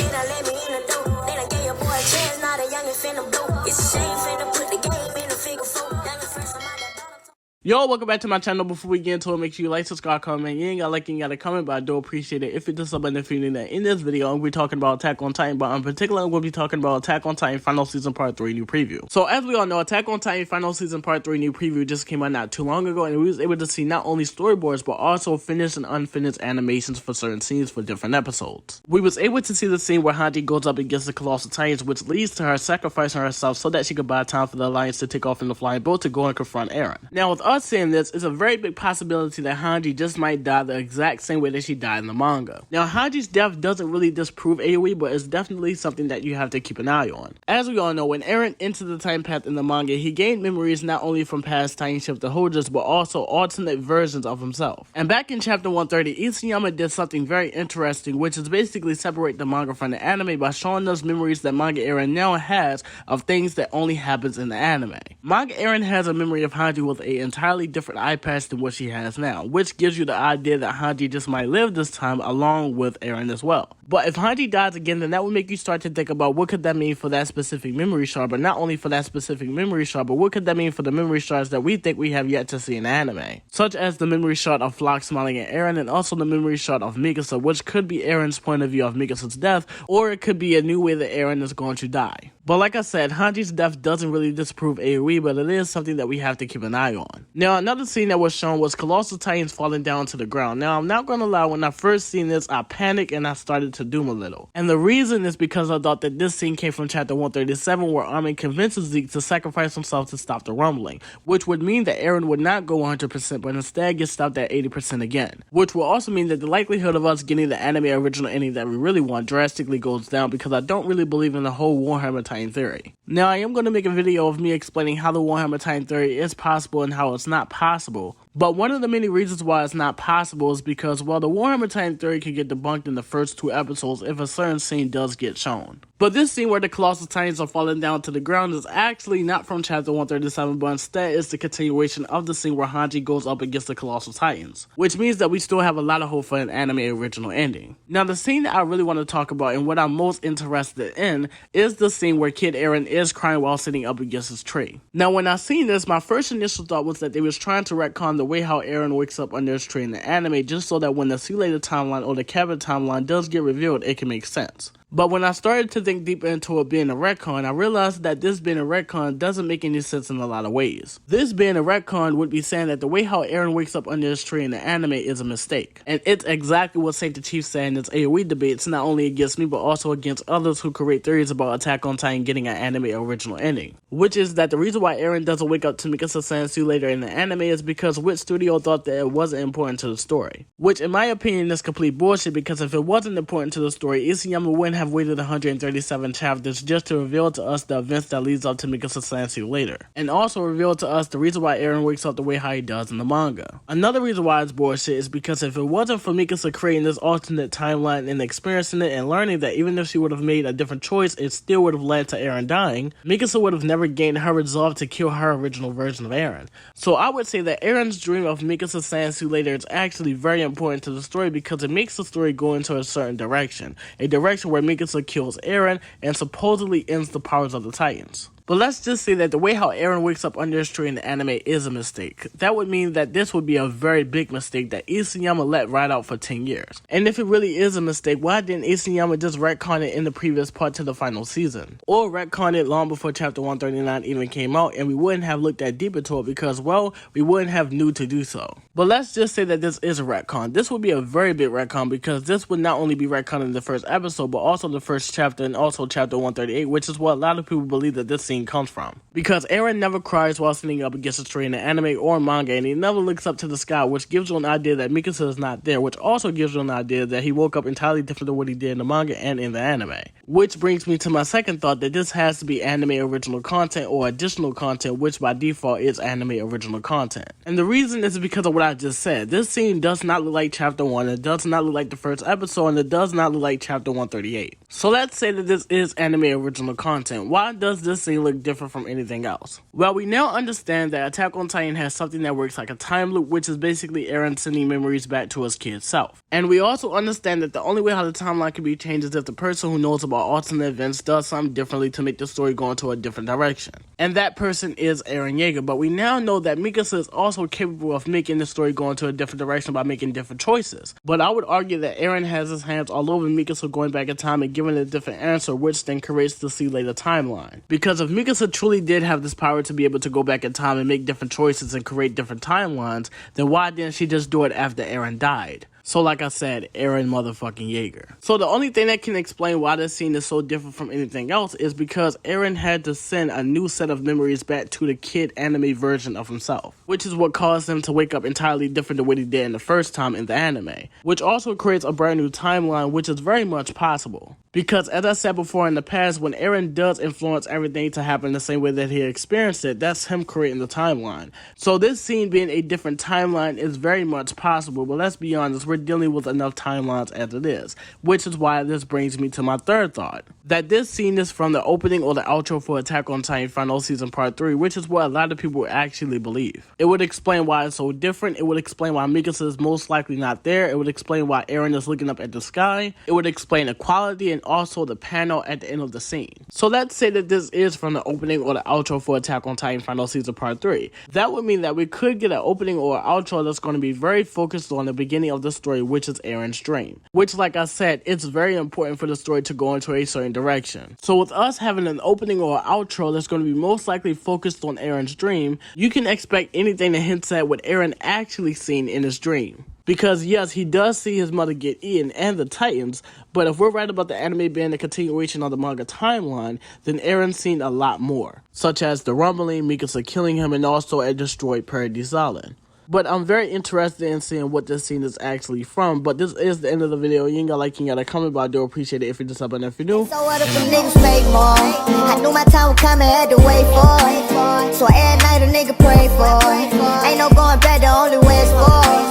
shit, I let me in the door. They done gave your boy a chance, now the youngin' finna blow. It's a shame finna put the game in the figure four. Youngin' first, I'm out that bottom. Yo, welcome back to my channel. Before we get into it, make sure you like, subscribe, comment. You ain't got like, you ain't got a comment, but I do appreciate it if you do sub and if you need that. In this video, I'm going to be talking about Attack on Titan, but in particular, I'm going to be talking about Attack on Titan Final Season Part 3 new preview. So as we all know, Attack on Titan Final Season Part 3 new preview just came out not too long ago, and we was able to see not only storyboards, but also finished and unfinished animations for certain scenes for different episodes. We was able to see the scene where Hange goes up against the Colossal Titans, which leads to her sacrificing herself so that she could buy time for the Alliance to take off in the flying boat to go and confront Eren. Now, with us seeing this, it's a very big possibility that Hange just might die the exact same way that she died in the manga. Now, Hange's death doesn't really disprove AoE, but it's definitely something that you have to keep an eye on. As we all know, when Eren entered the Titan Path in the manga, he gained memories not only from past Titan shifter holders, but also alternate versions of himself. And back in chapter 130, Isayama did something very interesting, which is basically separate the manga from the anime by showing us memories that manga Eren now has of things that only happens in the anime. Manga Eren has a memory of Hange with an entirely different eye patch than what she has now, which gives you the idea that Hange just might live this time along with Eren as well. But if Hange dies again, then that would make you start to think about what could that mean for that specific memory shard, but not only for that specific memory shard, but what could that mean for the memory shards that we think we have yet to see in anime, such as the memory shard of Floch smiling at Eren, and also the memory shard of Mikasa, which could be Eren's point of view of Mikasa's death, or it could be a new way that Eren is going to die. But like I said, Hange's death doesn't really disprove AoE, but it is something that we have to keep an eye on. Now, another scene that was shown was Colossal Titans falling down to the ground. Now, I'm not gonna lie, when I first seen this, I panicked and I started to doom a little. And the reason is because I thought that this scene came from chapter 137, where Armin convinces Zeke to sacrifice himself to stop the rumbling, which would mean that Eren would not go 100%, but instead get stopped at 80% again. Which will also mean that the likelihood of us getting the anime original ending that we really want drastically goes down, because I don't really believe in the whole Warhammer Titan theory. Now, I am going to make a video of me explaining how the Warhammer Titan theory is possible and how it's not possible. But one of the many reasons why it's not possible is because, well, the Warhammer Titan theory can get debunked in the first 2 episodes if a certain scene does get shown. But this scene where the Colossal Titans are falling down to the ground is actually not from chapter 137, but instead is the continuation of the scene where Hange goes up against the Colossal Titans, which means that we still have a lot of hope for an anime original ending. Now, the scene that I really want to talk about and what I'm most interested in is the scene where Kid Eren is crying while sitting up against his tree. Now, when I seen this, my first initial thought was that they was trying to retcon the way how Eren wakes up under his tree in the anime, just so that when the See Later timeline or the Cabin timeline does get revealed, it can make sense. But when I started to think deeper into it being a retcon, I realized that this being a retcon doesn't make any sense in a lot of ways. This being a retcon would be saying that the way how Eren wakes up under his tree in the anime is a mistake. And it's exactly what Saint the Chief said in his AoE debates, not only against me, but also against others who create theories about Attack on Titan getting an anime original ending. Which is that the reason why Eren doesn't wake up to Mikasa Sansu later in the anime is because Wit Studio thought that it wasn't important to the story. Which, in my opinion, is complete bullshit, because if it wasn't important to the story, Isayama wouldn't have waited 137 chapters just to reveal to us the events that leads up to Mikasa Sansu later, and also reveal to us the reason why Eren wakes up the way how he does in the manga. Another reason why it's bullshit is because if it wasn't for Mikasa creating this alternate timeline and experiencing it and learning that even if she would have made a different choice, it still would have led to Eren dying, Mikasa would have never gained her resolve to kill her original version of Eren. So I would say that Eren's dream of Mikasa Sansu later is actually very important to the story, because it makes the story go into a certain direction, a direction where Mikasa kills Eren and supposedly ends the powers of the Titans. But let's just say that the way how Eren wakes up under his tree in the anime is a mistake. That would mean that this would be a very big mistake that Isayama let ride out for 10 years. And if it really is a mistake, why didn't Isayama just retcon it in the previous part to the final season? Or retcon it long before chapter 139 even came out, and we wouldn't have looked that deep into it because, well, we wouldn't have knew to do so. But let's just say that this is a retcon. This would be a very big retcon, because this would not only be retcon in the first episode, but also the first chapter and also chapter 138, which is what a lot of people believe that this scene comes from. Because Eren never cries while sitting up against a tree in the anime or manga, and he never looks up to the sky, which gives you an idea that Mikasa is not there, which also gives you an idea that he woke up entirely different than what he did in the manga and in the anime. Which brings me to my second thought, that this has to be anime original content or additional content, which by default is anime original content. And the reason is because of what I just said. This scene does not look like chapter 1, it does not look like the first episode, and it does not look like chapter 138. So let's say that this is anime original content. Why does this scene look look different from anything else? Well, we now understand that Attack on Titan has something that works like a time loop, which is basically Eren sending memories back to his kid self. And we also understand that the only way how the timeline can be changed is if the person who knows about alternate events does something differently to make the story go into a different direction. And that person is Eren Yeager, but we now know that Mikasa is also capable of making the story go into a different direction by making different choices. But I would argue that Eren has his hands all over Mikasa going back in time and giving a different answer, which then creates the see later timeline. Because if Mikasa truly did have this power to be able to go back in time and make different choices and create different timelines, then why didn't she just do it after Eren died? So like I said, Eren motherfucking Yeager. So the only thing that can explain why this scene is so different from anything else is because Eren had to send a new set of memories back to the kid anime version of himself, which is what caused him to wake up entirely different than what he did in the first time in the anime, which also creates a brand new timeline, which is very much possible. Because as I said before in the past, when Eren does influence everything to happen the same way that he experienced it, that's him creating the timeline. So this scene being a different timeline is very much possible, but let's be honest, we're dealing with enough timelines as it is, which is why this brings me to my third thought, that this scene is from the opening or the outro for Attack on Titan Final Season Part 3, which is what a lot of people actually believe. It would explain why it's so different, it would explain why Mikasa is most likely not there, it would explain why Eren is looking up at the sky, it would explain equality and also the panel at the end of the scene. So let's say that this is from the opening or the outro for Attack on Titan Final Season Part 3. That would mean that we could get an opening or an outro that's going to be very focused on the beginning of the story, which is Eren's dream. Which, like I said, it's very important for the story to go into a certain direction. So with us having an opening or an outro that's going to be most likely focused on Eren's dream, you can expect anything that hints at what Eren actually seen in his dream. Because yes, he does see his mother get eaten and the Titans, but if we're right about the anime being a continuation of the manga timeline, then Eren's seen a lot more, such as the rumbling, Mikasa killing him, and also a destroyed Paradise Island. But I'm very interested in seeing what this scene is actually from. But this is the end of the video. You ain't got like, you ain't got a comment, but I do appreciate it if you just up and if you do. So what if the niggas make more? I knew my time would come and had to wait for it. So every night a nigga pray for it. Ain't no going back, the only way is for it.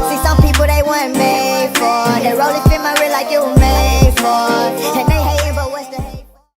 See some people they weren't made for. They rolling fit my real like it was